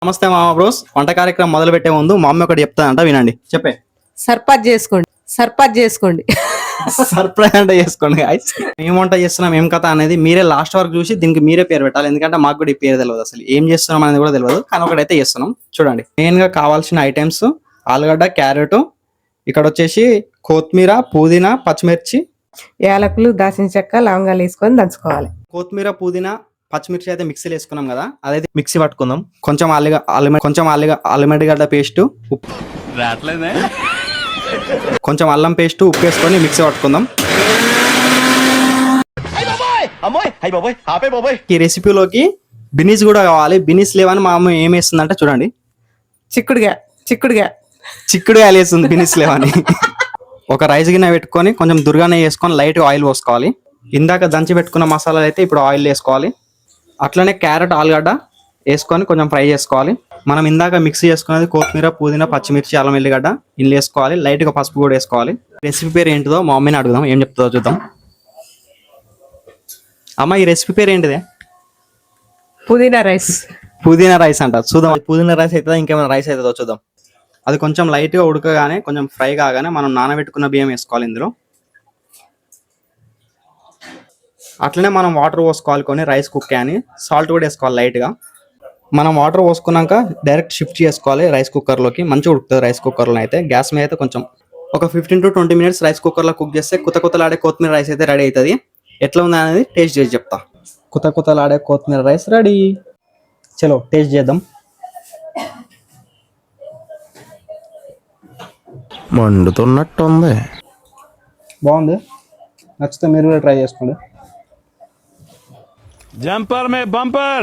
నమస్తే మామ బ్రోస్. వంట కార్యక్రమం మొదలు పెట్టే ముందు మా అమ్మ ఒకటి చెప్తానంట, వినండి. చెప్పే. సర్పంచ్ చేసుకోండి. సర్ప్రైజ్ అంటే చేసుకోండి guys. ఏం వంట చేస్తున్నాం, ఏం కథ అనేది మీరే లాస్ట్ వరకు చూసి దీనికి మీరే పేరు పెట్టాలి. ఎందుకంటే మాకు కూడా ఈ పేరు తెలియదు, అసలు ఏం చేస్తున్నాం అనేది కూడా తెలియదు. కానీ ఒకటైతే చేస్తున్నాం. చూడండి, మెయిన్ గా కావాల్సిన ఐటమ్స్: ఆలుగడ్డ, క్యారెట్, ఇక్కడ వచ్చేసి కొత్తిమీర, పుదీనా, పచ్చిమిర్చి, యాలకులు, దాచిన చెక్క, లవంగాలు వేసుకొని దంచుకోవాలి. కొత్తిమీర, పుదీనా, పచ్చిమిర్చి అయితే మిక్సీలో వేసుకున్నాం కదా, అదైతే మిక్సీ పట్టుకుందాం. కొంచెం అల్లిమెడ్డిగడ్డ పేస్ట్, ఉప్పు, కొంచెం అల్లం పేస్ట్, ఉప్పు వేసుకొని మిక్సీ పట్టుకుందాం. ఈ రెసిపీలోకి బినీస్ కూడా కావాలి. బినీస్ లేవని మా అమ్మ ఏం వేస్తుందంటే చూడండి, చిక్కుడుగా వేస్తుంది బినీస్ లేవని. ఒక రైస్ గిన్నె పెట్టుకొని కొంచెం దుర్గానే వేసుకొని లైట్ ఆయిల్ పోసుకోవాలి. ఇందాక దంచి పెట్టుకున్న మసాలాలు అయితే ఇప్పుడు ఆయిల్ వేసుకోవాలి. అట్లనే క్యారెట్, ఆలుగడ్డ వేసుకొని కొంచెం ఫ్రై చేసుకోవాలి. మనం ఇందాక మిక్సీ చేసుకున్నది కొత్తిమీర, పుదీనా, పచ్చిమిర్చి, అల్లం వెల్లిగడ్డ ఇల్లు వేసుకోవాలి. లైట్గా పసుపు కూడా వేసుకోవాలి. రెసిపీ పేరు ఏంటిదో మా మమ్మీని అడుగుదాం, ఏం చెప్తుందో చూద్దాం. అమ్మ, ఈ రెసిపీ పేరు ఏంటిదే? పుదీనా రైస్ అంట. చూద్దాం, పుదీనా రైస్ అవుతుందా ఇంకేమైనా రైస్ అవుతుందో చూద్దాం. అది కొంచెం లైట్గా ఉడకగానే, కొంచెం ఫ్రై కాగానే మనం నానబెట్టుకున్న బియ్యం వేసుకోవాలి ఇందులో. అట్లనే మనం వాటర్ పోసుకోవాలి కొన్ని, రైస్ కుక్ అని. సాల్ట్ కూడా వేసుకోవాలి లైట్గా. మనం వాటర్ పోసుకున్నాక డైరెక్ట్ షిఫ్ట్ చేసుకోవాలి రైస్ కుక్కర్లోకి. మంచిగా ఉడుకుతుంది రైస్ కుక్కర్లో అయితే. గ్యాస్ మీద అయితే కొంచెం ఒక 15 to 20 minutes రైస్ కుక్కర్లో కుక్ చేస్తే కుతలాడే కొత్తిమీర రైస్ అయితే రెడీ అవుతుంది. ఎట్లా ఉంది అనేది టేస్ట్ చేసి చెప్తా. కుతలాడే కొత్తిమీర రైస్ రెడీ. చలో టేస్ట్ చేద్దాం. మండుతున్నట్టుంది. బాగుంది, నచ్చితే మీరు కూడా ట్రై చేసుకోండి. जंपर में बम्पर।